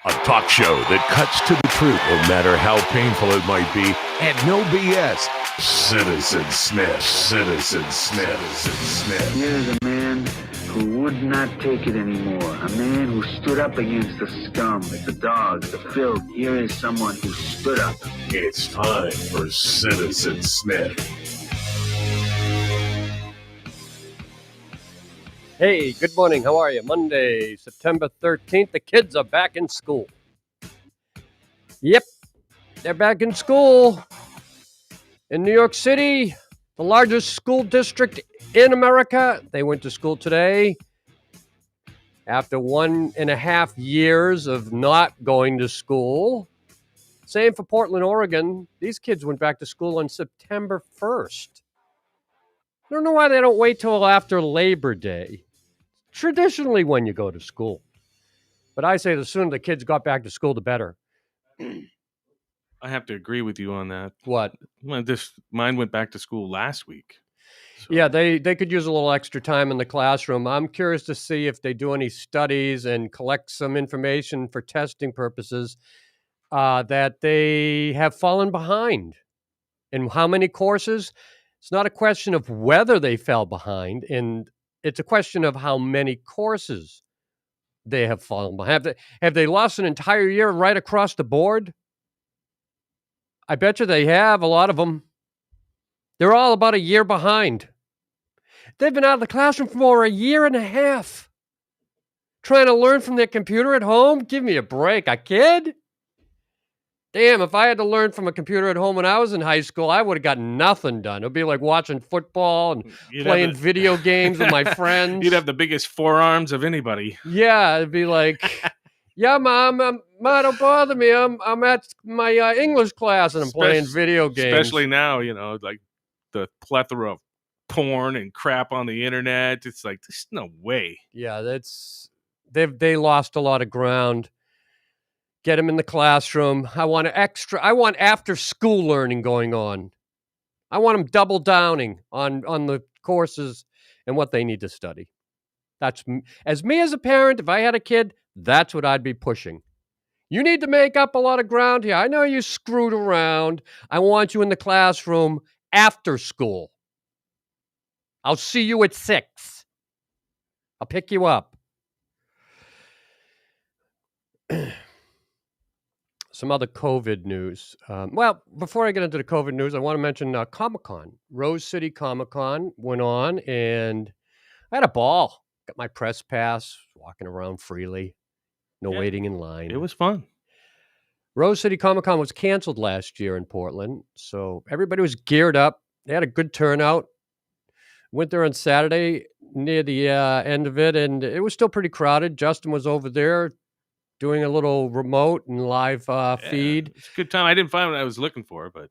A talk show that cuts to the truth, no matter how painful it might be, and no BS. Citizen Smith, Citizen Smith, Citizen Smith. Here's a man who would not take it anymore. A man who stood up against the scum, the dogs, the filth. Here is someone who stood up. It's time for Citizen Smith. Hey, good morning. How are you? Monday, September 13th. The kids are back in school. Yep, they're back in school. In New York City, the largest school district in America. They went to school today. After 1.5 years of not going to school. Same for Portland, Oregon. These kids went back to school on September 1st. I don't know why they don't wait till after Labor Day. Traditionally when you go to school. But I say the sooner the kids got back to school, the better. I have to agree with you on that. What? Well, mine went back to school last week. So. Yeah, they could use a little extra time in the classroom. I'm curious to see if they do any studies and collect some information for testing purposes that they have fallen behind. In how many courses? It's not a question of whether they fell behind, and it's a question of how many courses they have fallen behind. Have they lost an entire year right across the board? I bet you they have, a lot of them. They're all about a year behind. They've been out of the classroom for over 1.5 years. Trying to learn from their computer at home? Give me a break. A kid? Damn, if I had to learn from a computer at home when I was in high school, I would have gotten nothing done. It would be like watching football and playing video games with my friends. You'd have the biggest forearms of anybody. Yeah, it'd be like, yeah, Mom, don't bother me. I'm at my English class and I'm playing video games. Especially now, like the plethora of porn and crap on the internet. It's like, there's no way. Yeah, they lost a lot of ground. Get them in the classroom. I want after school learning going on. I want them double downing on the courses and what they need to study. That's as a parent, if I had a kid, that's what I'd be pushing. You need to make up a lot of ground here. I know you screwed around. I want you in the classroom after school. I'll see you at 6. I'll pick you up. Some other COVID news. Well, before I get into the COVID news, I want to mention Comic-Con. Rose City Comic-Con went on, and I had a ball. Got my press pass, walking around freely. No waiting in line. It was fun. Rose City Comic-Con was canceled last year in Portland, so everybody was geared up. They had a good turnout. Went there on Saturday near the end of it, and it was still pretty crowded. Justin was over there doing a little remote and live feed. It's a good time. I didn't find what I was looking for, but...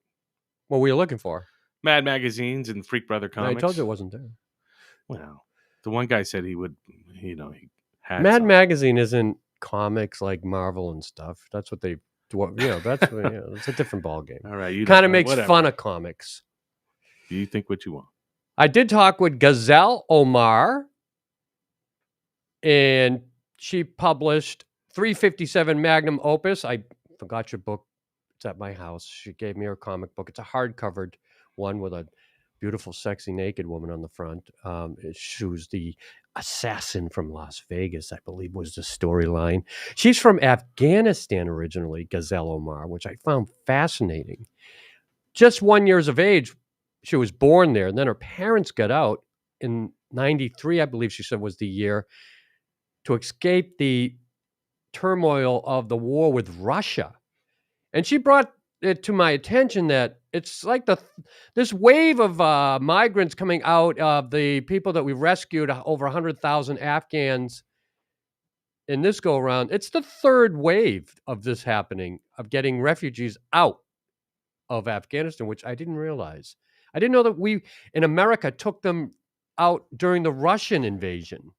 What were you looking for? Mad Magazines and Freak Brother Comics. I told you it wasn't there. Well, the one guy said he would, he had Mad some. Magazine isn't comics like Marvel and stuff. That's what they do. That's it's a different ballgame. All right. You kind of makes fun of comics. You think what you want. I did talk with Gazelle Omar, and she published 357 Magnum Opus. I forgot your book. It's at my house. She gave me her comic book. It's a hardcovered one with a beautiful, sexy, naked woman on the front. She was the assassin from Las Vegas, I believe was the storyline. She's from Afghanistan originally, Gazelle Omar, which I found fascinating. Just 1 year of age, she was born there, and then her parents got out in 93, I believe she said was the year, to escape the turmoil of the war with Russia. And she brought it to my attention that it's like this wave of migrants coming out of the people that we rescued, over 100,000 Afghans in this go around. It's the third wave of this happening, of getting refugees out of Afghanistan, which I didn't realize. I didn't know that we in America took them out during the Russian invasion.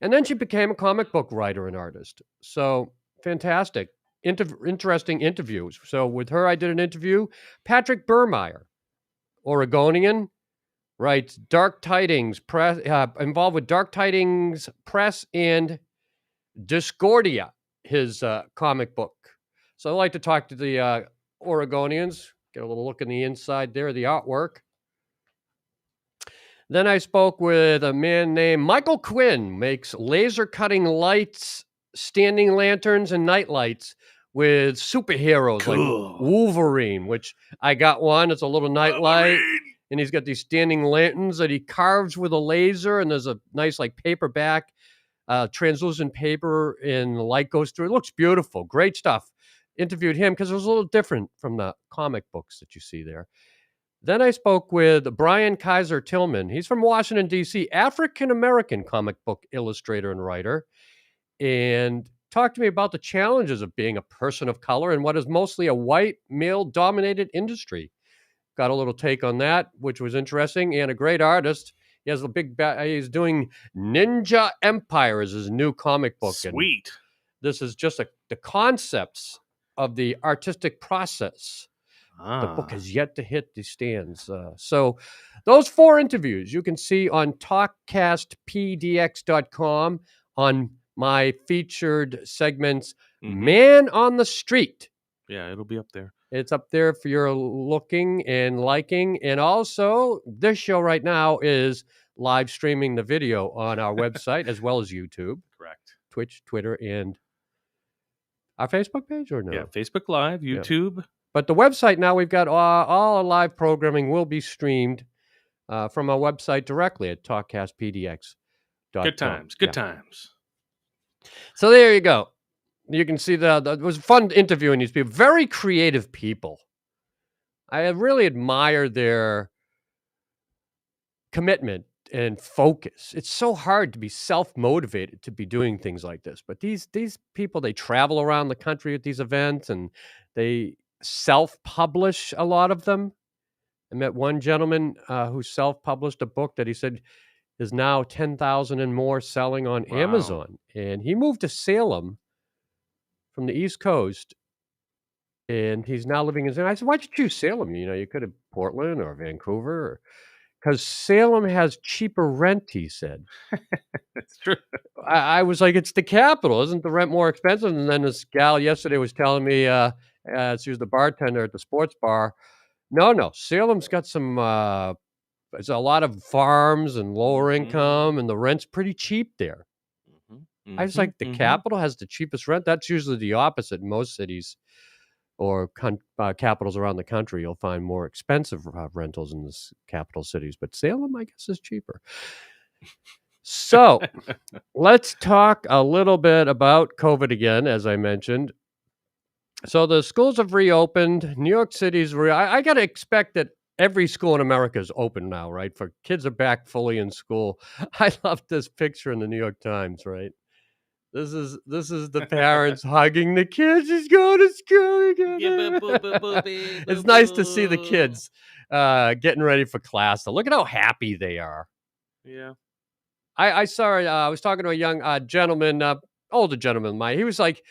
And then she became a comic book writer and artist. So fantastic. Interesting interviews. So with her, I did an interview. Patrick Burmeyer, Oregonian, writes Dark Tidings Press, involved with Dark Tidings Press and Discordia his comic book. So I like to talk to the Oregonians, get a little look in the inside there, the artwork. Then I spoke with a man named Michael Quinn, makes laser cutting lights, standing lanterns, and night lights with superheroes like Wolverine, which I got one. It's a little night light. And he's got these standing lanterns that he carves with a laser, and there's a nice like paperback, translucent paper, and the light goes through. It looks beautiful. Great stuff. Interviewed him because it was a little different from the comic books that you see there. Then I spoke with Brian Kaiser Tillman. He's from Washington, D.C., African-American comic book illustrator and writer, and talked to me about the challenges of being a person of color in what is mostly a white, male-dominated industry. Got a little take on that, which was interesting, and a great artist. He has a big, he's doing Ninja Empire as his new comic book. Sweet. And this is just the concepts of the artistic process. The book has yet to hit the stands. So those 4 interviews you can see on talkcastpdx.com on my featured segments, Man on the Street. Yeah, it'll be up there. It's up there for your looking and liking. And also, this show right now is live streaming the video on our website as well as YouTube. Correct. Twitch, Twitter, and our Facebook page or no? Yeah, Facebook Live, YouTube. Yeah. But the website now, we've got all our live programming will be streamed from our website directly at talkcastpdx.com. Good times. Good times. So there you go. You can see it was fun interviewing these people. Very creative people. I really admire their commitment and focus. It's so hard to be self-motivated to be doing things like this. But these people, they travel around the country at these events, and they self-publish, a lot of them. I met one gentleman who self-published a book that he said is now 10,000 and more selling on Amazon. And he moved to Salem from the East Coast, and he's now living in. I said, why'd you choose Salem? You could have Portland or Vancouver, because Salem has cheaper rent, he said. That's true. I was like, it's the capital. Isn't the rent more expensive? And then this gal yesterday was telling me, she was the bartender at the sports bar. No, Salem's got some, there's a lot of farms and lower income, and the rent's pretty cheap there. I was like, the capital has the cheapest rent? That's usually the opposite in most cities or capitals around the country. You'll find more expensive rentals in the capital cities, but Salem, I guess, is cheaper. So let's talk a little bit about COVID again, as I mentioned. So the schools have reopened. New York City's I got to expect that every school in America is open now, right? For kids are back fully in school. I love this picture in the New York Times, right? This is the parents hugging the kids. He's going to school again. It's nice to see the kids getting ready for class. Look at how happy they are. Yeah. I saw. I was talking to a young gentleman, older gentleman. He was like,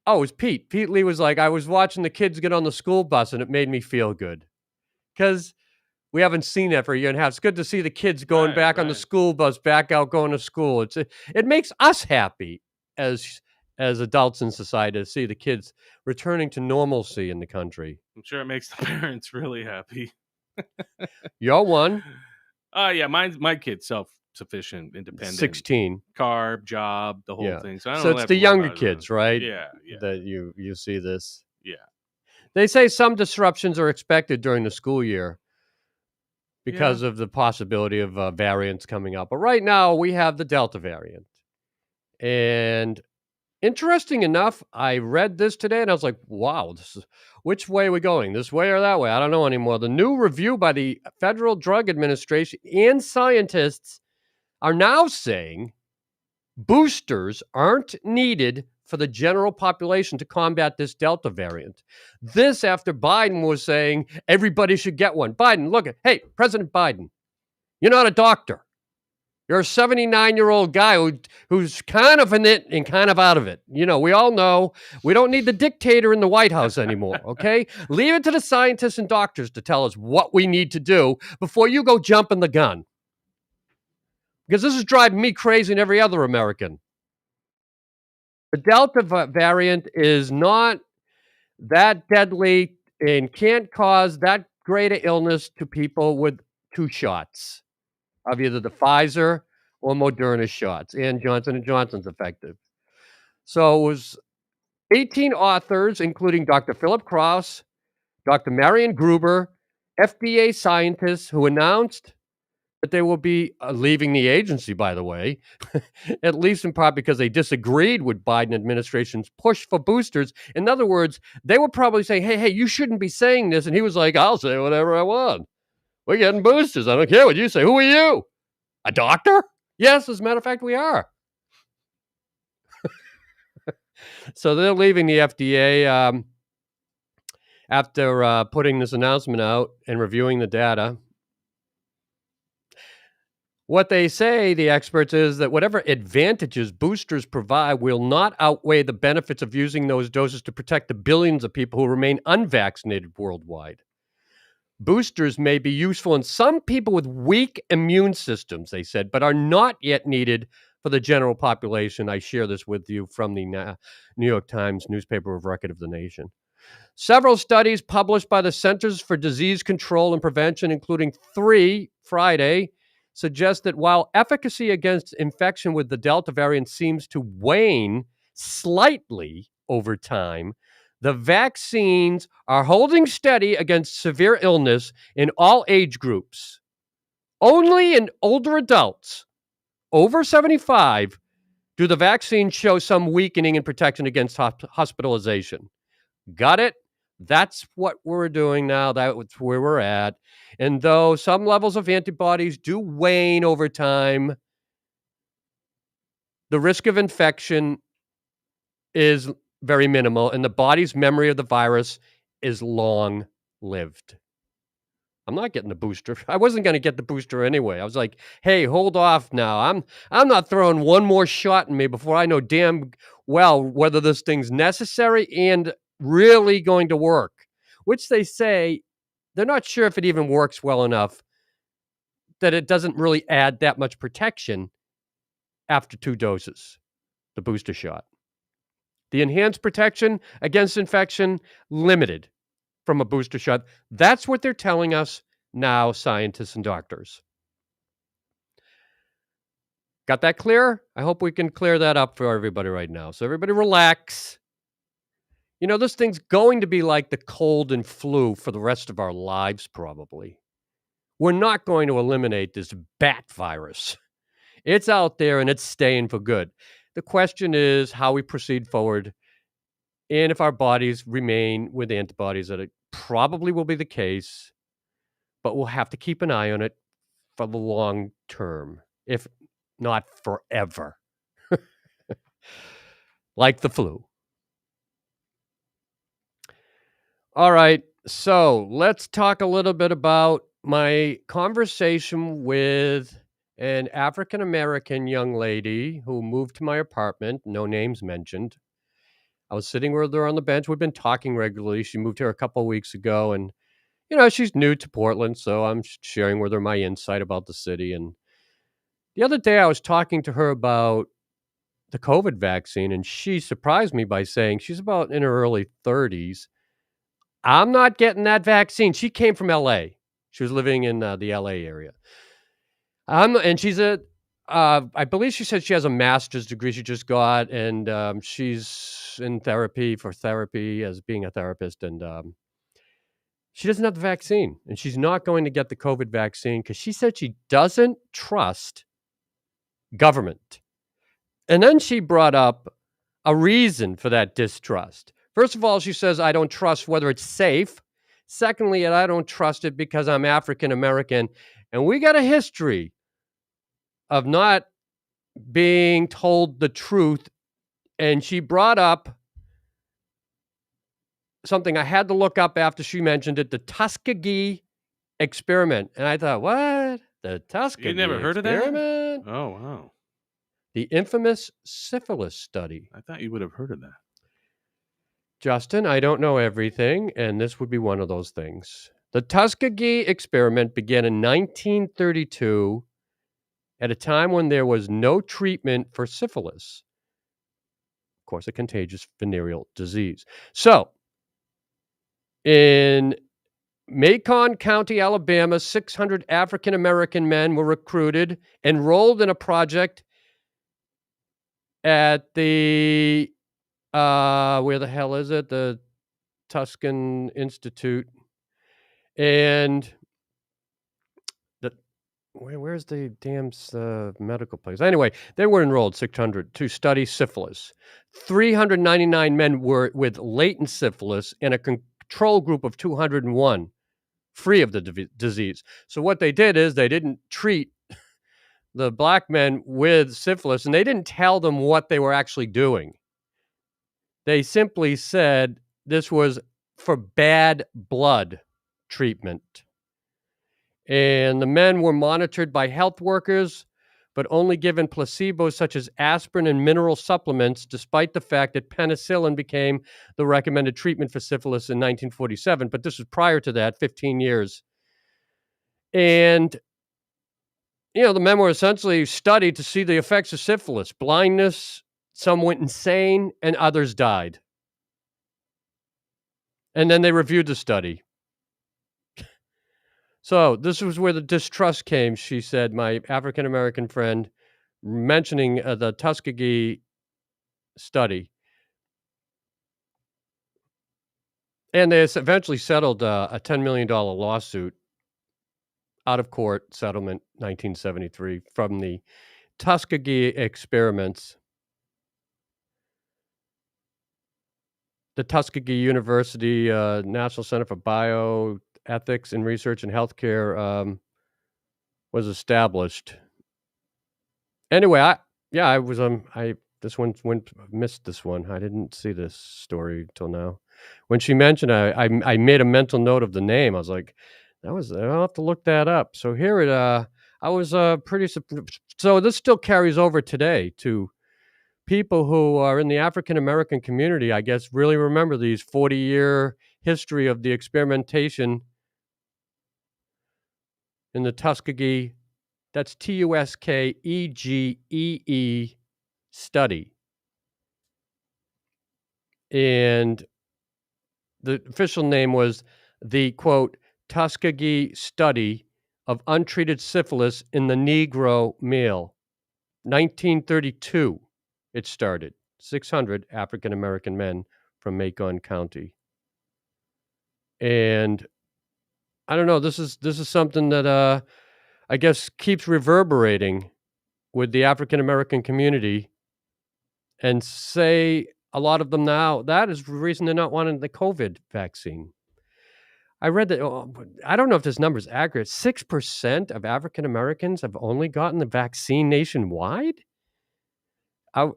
"Oh, it was Pete. Pete Lee was like, I was watching the kids get on the school bus, and it made me feel good, because we haven't seen that for a year and a half. It's good to see the kids going back on the school bus, back out going to school. It makes us happy as adults in society to see the kids returning to normalcy in the country. I'm sure it makes the parents really happy. You're one. Yeah, my kid's self-sufficient, independent. 16. Car, job, the whole thing. So it's the younger kids, right? Yeah. That you see this. Yeah. They say some disruptions are expected during the school year because of the possibility of variants coming up. But right now, we have the Delta variant. And interesting enough, I read this today, and I was like, wow, which way are we going? This way or that way? I don't know anymore. The new review by the Federal Drug Administration and scientists are now saying boosters aren't needed for the general population to combat this Delta variant. This after Biden was saying everybody should get one. Biden, hey, President Biden, you're not a doctor. You're a 79-year-old guy who's kind of in it and kind of out of it. We all know we don't need the dictator in the White House anymore, okay? Leave it to the scientists and doctors to tell us what we need to do before you go jumping the gun. Because this is driving me crazy and every other American. The Delta variant is not that deadly and can't cause that great a illness to people with 2 shots of either the Pfizer or Moderna shots, and Johnson & Johnson's effective. So it was 18 authors, including Dr. Philip Krauss, Dr. Marion Gruber, FDA scientists who announced that they will be leaving the agency, by the way, at least in part because they disagreed with Biden administration's push for boosters. In other words, they were probably saying, hey, you shouldn't be saying this. And he was like, I'll say whatever I want. We're getting boosters. I don't care what you say. Who are you? A doctor? Yes, as a matter of fact, we are. So they're leaving the FDA after putting this announcement out and reviewing the data. What they say, the experts, is that whatever advantages boosters provide will not outweigh the benefits of using those doses to protect the billions of people who remain unvaccinated worldwide. Boosters may be useful in some people with weak immune systems, they said, but are not yet needed for the general population. I share this with you from the New York Times, newspaper of record of the nation. Several studies published by the Centers for Disease Control and Prevention, including 3 Friday, suggest that while efficacy against infection with the Delta variant seems to wane slightly over time, the vaccines are holding steady against severe illness in all age groups. Only in older adults over 75 do the vaccines show some weakening in protection against hospitalization. Got it? That's what we're doing now. That's where we're at. And though some levels of antibodies do wane over time, the risk of infection is very minimal, and the body's memory of the virus is long-lived. I'm not getting the booster. I wasn't going to get the booster anyway. I was like, hey, hold off now. I'm not throwing one more shot in me before I know damn well whether this thing's necessary and really going to work, which they say they're not sure if it even works well enough that it doesn't really add that much protection after 2 doses, the booster shot. The enhanced protection against infection, limited from a booster shot. That's what they're telling us now, scientists and doctors. Got that clear? I hope we can clear that up for everybody right now. So everybody relax. You know, this thing's going to be like the cold and flu for the rest of our lives, probably. We're not going to eliminate this bat virus. It's out there and it's staying for good. The question is how we proceed forward and if our bodies remain with antibodies, that it probably will be the case, but we'll have to keep an eye on it for the long term, if not forever. Like the flu. All right, so let's talk a little bit about my conversation with an African-American young lady who moved to my apartment, no names mentioned. I was sitting with her on the bench. We've been talking regularly. She moved here a couple of weeks ago, and, you know, she's new to Portland, so I'm sharing with her my insight about the city. And the other day I was talking to her about the COVID vaccine, and she surprised me by saying she's about in her early 30s. I'm not getting that vaccine. She came from L.A. She was living in the L.A. area. And she's I believe she said she has a master's degree she just got, and she's in therapy as being a therapist, and she doesn't have the vaccine, and she's not going to get the COVID vaccine because she said she doesn't trust government. And then she brought up a reason for that distrust. First of all, she says, I don't trust whether it's safe. Secondly, I don't trust it because I'm African American, and we got a history of not being told the truth. And she brought up something I had to look up after she mentioned it, the Tuskegee experiment. And I thought, what? The Tuskegee experiment? You never heard of that? Oh, wow. The infamous syphilis study. I thought you would have heard of that. Justin, I don't know everything, and this would be one of those things. The Tuskegee experiment began in 1932 at a time when there was no treatment for syphilis. course, a contagious venereal disease. So, in Macon County, Alabama, 600 African American men were recruited, enrolled in a project at the where the hell is it? The Tuscan Institute, and where's the damn medical place? Anyway, they were enrolled 600 to study syphilis. 399 men were with latent syphilis, and a control group of 201 free of the disease. So what they did is they didn't treat the black men with syphilis, and they didn't tell them what they were actually doing. They simply said this was for bad blood treatment. And the men were monitored by health workers, but only given placebos such as aspirin and mineral supplements, despite the fact that penicillin became the recommended treatment for syphilis in 1947. But this was prior to that, 15 years. And, the men were essentially studied to see the effects of syphilis, blindness, some went insane, and others died. And then they reviewed the study. So this was where the distrust came, she said, my African-American friend, mentioning the Tuskegee study. And they eventually settled a $10 million lawsuit, out-of-court settlement, 1973, from the Tuskegee experiments. The Tuskegee University National Center for Bioethics and Research in Healthcare was established. Anyway, I missed this one. I didn't see this story till now. When she mentioned it, I made a mental note of the name. I was like, I'll have to look that up. So here I was pretty. So this still carries over today to people who are in the African American community. I guess really remember these 40-year history of the experimentation in the Tuskegee. That's Tuskegee study. And the official name was the, quote, Tuskegee Study of Untreated Syphilis in the Negro Male. 1932, it started. 600 African-American men from Macon County. And I don't know, this is something that I guess keeps reverberating with the African-American community, and say a lot of them now, that is the reason they're not wanting the COVID vaccine. I read that, I don't know if this number is accurate, 6% of African-Americans have only gotten the vaccine nationwide?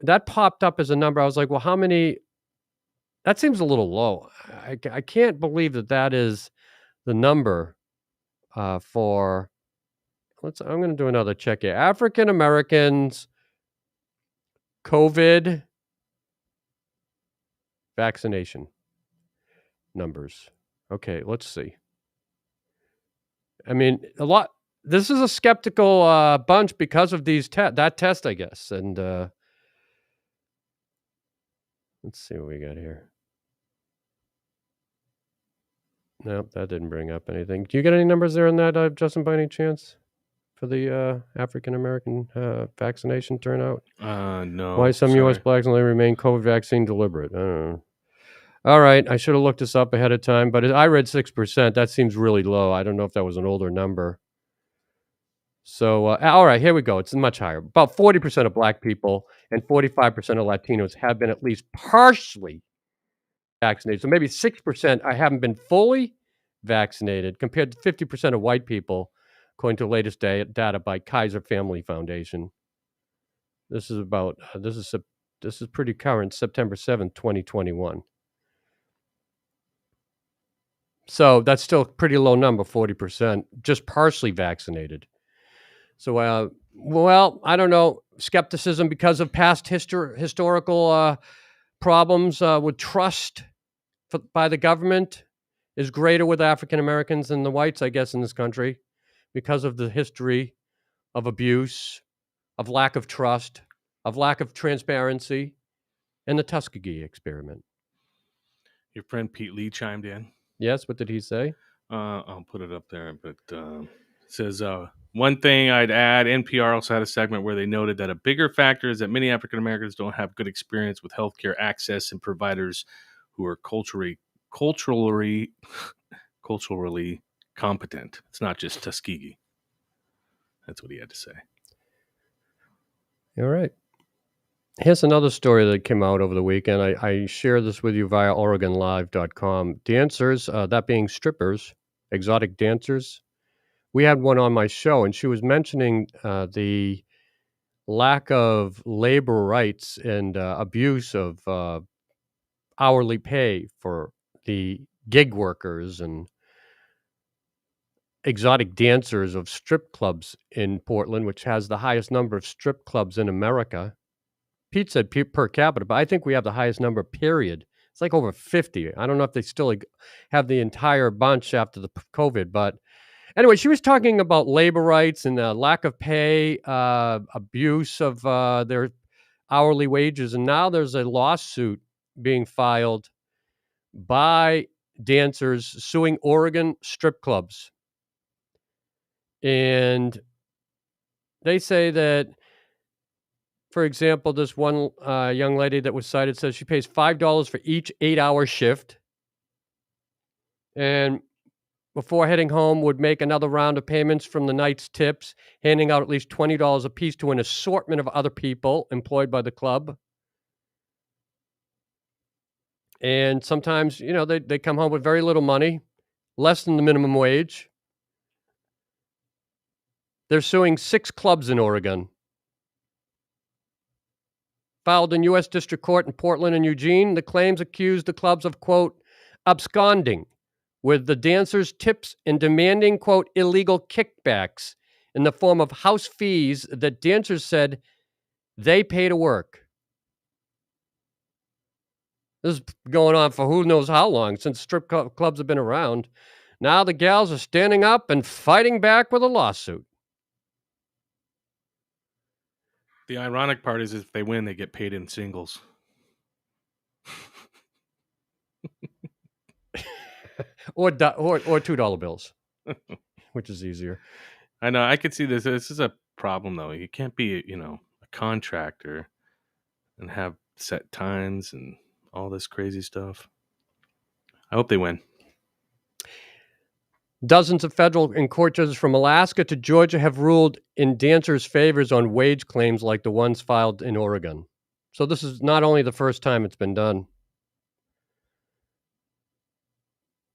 That popped up as a number. I was like, well, how many? That seems a little low. I can't believe that is the number for... I'm going to do another check here. African Americans COVID vaccination numbers. Okay, let's see. I mean, a lot. This is a skeptical bunch because of these that test, I guess. And let's see what we got here. Nope, that didn't bring up anything. Do you get any numbers there on that, Justin, by any chance? For the African American vaccination turnout? No. Why some U.S. blacks only remain COVID vaccine deliberate? I don't know. All right, I should have looked this up ahead of time, but I read 6%. That seems really low. I don't know if that was an older number. So, all right, here we go. It's much higher. About 40% of black people and 45% of Latinos have been at least partially vaccinated. So maybe 6% haven't been fully vaccinated, compared to 50% of white people, according to the latest data by Kaiser Family Foundation. This is this is pretty current, September 7th, 2021. So that's still a pretty low number, 40%, just partially vaccinated. So, well, I don't know, skepticism because of past historical problems with trust by the government is greater with African Americans than the whites, I guess, in this country, because of the history of abuse, of lack of trust, of lack of transparency, and the Tuskegee experiment. Your friend Pete Lee chimed in. Yes, what did he say? I'll put it up there, but it says, one thing I'd add, NPR also had a segment where they noted that a bigger factor is that many African Americans don't have good experience with healthcare access and providers who are culturally competent. It's not just Tuskegee. That's what he had to say. All right. Here's another story that came out over the weekend. I share this with you via OregonLive.com. Dancers, that being strippers, exotic dancers. We had one on my show, and she was mentioning the lack of labor rights and abuse of hourly pay for the gig workers and exotic dancers of strip clubs in Portland, which has the highest number of strip clubs in America. Pete said per capita, but I think we have the highest number, period. It's like over 50. I don't know if they still have the entire bunch after the COVID, but anyway, she was talking about labor rights and lack of pay, abuse of their hourly wages. And now there's a lawsuit being filed by dancers suing Oregon strip clubs. And they say that, for example, this one young lady that was cited says she pays $5 for each 8-hour shift. And before heading home, would make another round of payments from the night's tips, handing out at least $20 a piece to an assortment of other people employed by the club. And sometimes, they come home with very little money, less than the minimum wage. They're suing 6 clubs in Oregon. Filed in U.S. District Court in Portland and Eugene, the claims accuse the clubs of, quote, absconding with the dancers' tips and demanding, quote, illegal kickbacks in the form of house fees that dancers said they pay to work. This is going on for who knows how long, since strip clubs have been around. Now the gals are standing up and fighting back with a lawsuit. The ironic part is if they win, they get paid in singles. or $2 bills, which is easier. I know. I could see this. This is a problem, though. You can't be, a contractor and have set times and all this crazy stuff. I hope they win. Dozens of federal and court judges from Alaska to Georgia have ruled in dancers' favors on wage claims like the ones filed in Oregon. So this is not only the first time it's been done.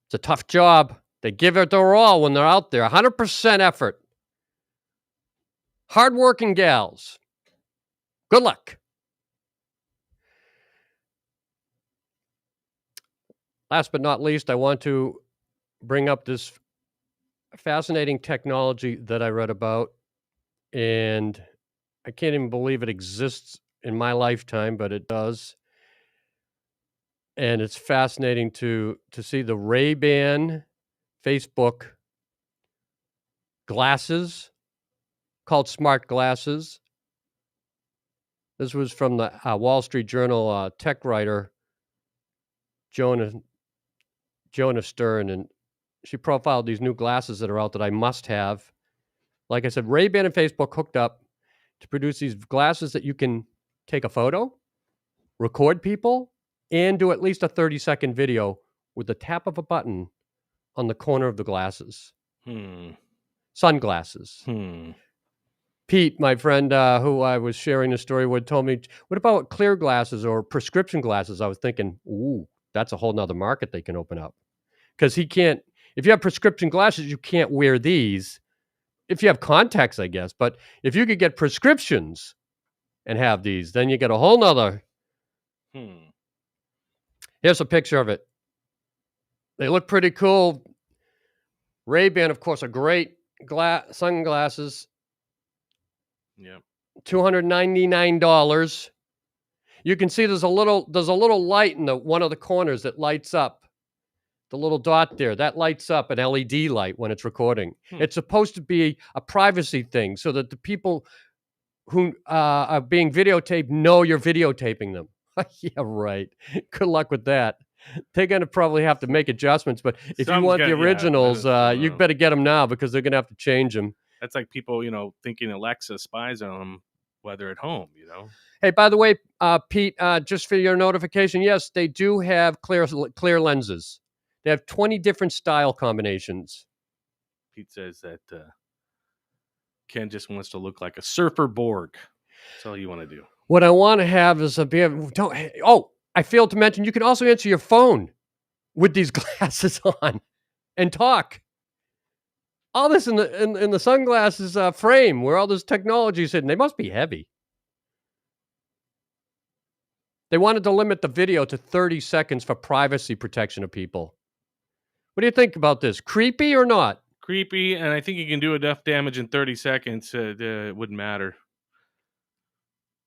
It's a tough job. They give it their all when they're out there. 100% effort. Hardworking gals. Good luck. Last but not least, I want to bring up this fascinating technology that I read about, and I can't even believe it exists in my lifetime, but it does. And it's fascinating to see the Ray-Ban Facebook glasses called smart glasses. This was from the Wall Street Journal tech writer Jonah Stern, and she profiled these new glasses that are out that I must have. Like I said, Ray-Ban and Facebook hooked up to produce these glasses that you can take a photo, record people, and do at least a 30-second video with the tap of a button on the corner of the glasses. Sunglasses. Pete, my friend who I was sharing the story with, told me, what about clear glasses or prescription glasses? I was thinking, ooh, that's a whole nother market they can open up. Because he can't, if you have prescription glasses, you can't wear these. If you have contacts, I guess. But if you could get prescriptions and have these, then you get a whole nother. Here's a picture of it. They look pretty cool. Ray-Ban, of course, are great sunglasses. Yep. $299. You can see there's a little light in one of the corners that lights up. The little dot there, that lights up an LED light when it's recording. It's supposed to be a privacy thing so that the people who are being videotaped know you're videotaping them. Yeah, right. Good luck with that. They're going to probably have to make adjustments, but if you Something's want the got- yeah, originals, that is, you better get them now because they're going to have to change them. That's like people, thinking Alexa spies on them while they're at home, Hey, by the way, Pete, just for your notification, yes, they do have clear lenses. They have 20 different style combinations. Pete says that Ken just wants to look like a surfer Borg. That's all you want to do. What I want to have is I failed to mention you can also answer your phone with these glasses on and talk. All this in the sunglasses frame where all this technology is hidden. They must be heavy. They wanted to limit the video to 30 seconds for privacy protection of people. What do you think about this? Creepy or not? Creepy, and I think you can do enough damage in 30 seconds. It wouldn't matter.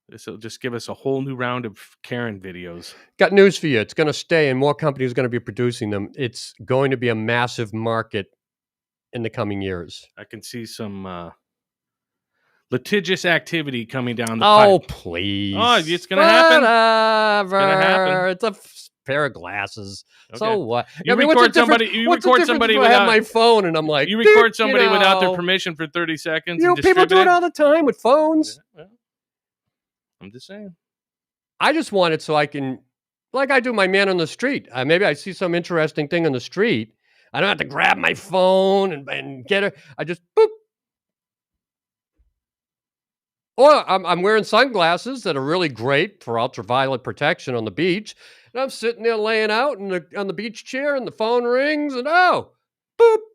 This will just give us a whole new round of Karen videos. Got news for you. It's going to stay, and more companies are going to be producing them. It's going to be a massive market in the coming years. I can see some litigious activity coming down the Oh, pipe. please. Oh, it's going to happen. Whatever. It's gonna happen. It's a pair of glasses. Okay. So what? You what's the record somebody. difference- You what's the record difference somebody if I have without. my phone, and I'm like, You record "Doot," somebody without their know. permission for 30 seconds. You know, and people do distribute it all the time with phones. Yeah, well, I'm just saying. I just want it so I can, like I do my man on the street. Maybe I see some interesting thing on the street. I don't have to grab my phone and get it. I just boop. Or I'm wearing sunglasses that are really great for ultraviolet protection on the beach. And I'm sitting there laying out on the beach chair and the phone rings and boop.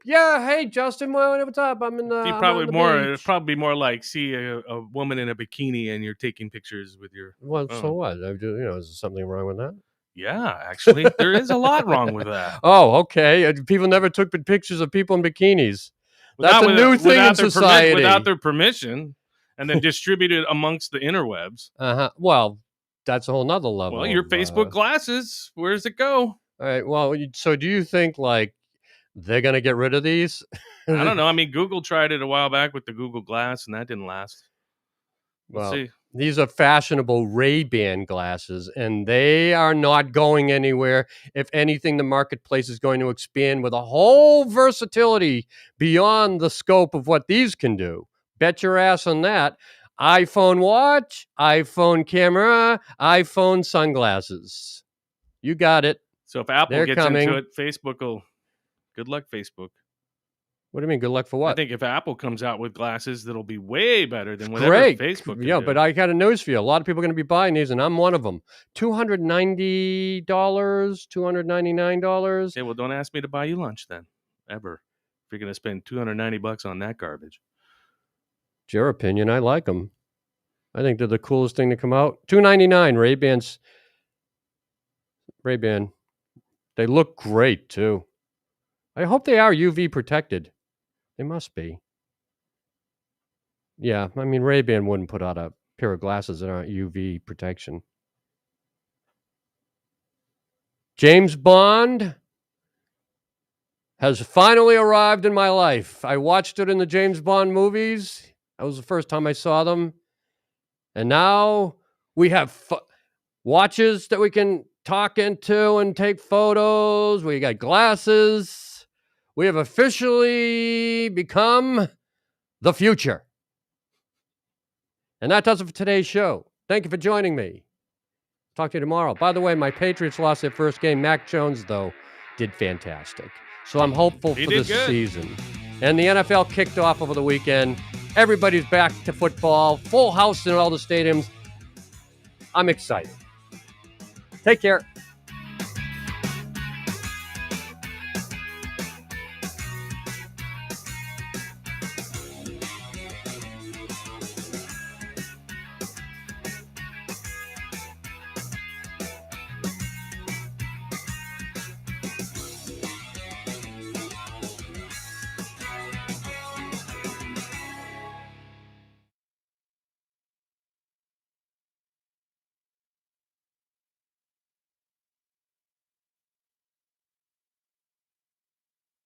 Yeah, hey, Justin, what's up? I'm in the. You I'm probably on the more. beach. It'd probably be more like see a woman in a bikini and you're taking pictures with your. Well, phone. so what? Is there something wrong with that? Yeah, actually, there is a lot wrong with that. Oh, okay. People never took pictures of people in bikinis. That's a new thing in without their society. without their permission, and then distribute it amongst the interwebs. Well, that's a whole nother level. Well, your Facebook glasses, where does it go? All right. Well, so do you think like they're gonna get rid of these? I don't know. I mean, Google tried it a while back with the Google Glass, and that didn't last. We'll Well, see. these are fashionable Ray-Ban glasses, and they are not going anywhere. If anything, the marketplace is going to expand with a whole versatility beyond the scope of what these can do. Bet your ass on that. iPhone watch, iPhone camera, iPhone sunglasses. You got it. So if Apple They're gets coming. into it, Facebook will. Good luck, Facebook. What do you mean? Good luck for what? I think if Apple comes out with glasses, that'll be way better than whatever Great. Facebook. Can Yeah, do. but I got a news for you. A lot of people are going to be buying these, and I'm one of them. $290, $299. Okay, well, don't ask me to buy you lunch then, ever. If you're going to spend $290 on that garbage. It's your opinion. I like them. I think they're the coolest thing to come out. $299 Ray-Bans. Ray-Ban. They look great too. I hope they are UV protected. They must be. Yeah, I mean Ray-Ban wouldn't put out a pair of glasses that aren't UV protection. James Bond has finally arrived in my life. I watched it in the James Bond movies. That was the first time I saw them. And now we have watches that we can talk into and take photos. We got glasses. We have officially become the future. And that does it for today's show. Thank you for joining me. Talk to you tomorrow. By the way, my Patriots lost their first game. Mac Jones, though, did fantastic. So I'm hopeful He for did this good. season. And the NFL kicked off over the weekend. Everybody's back to football. Full house in all the stadiums. I'm excited. Take care.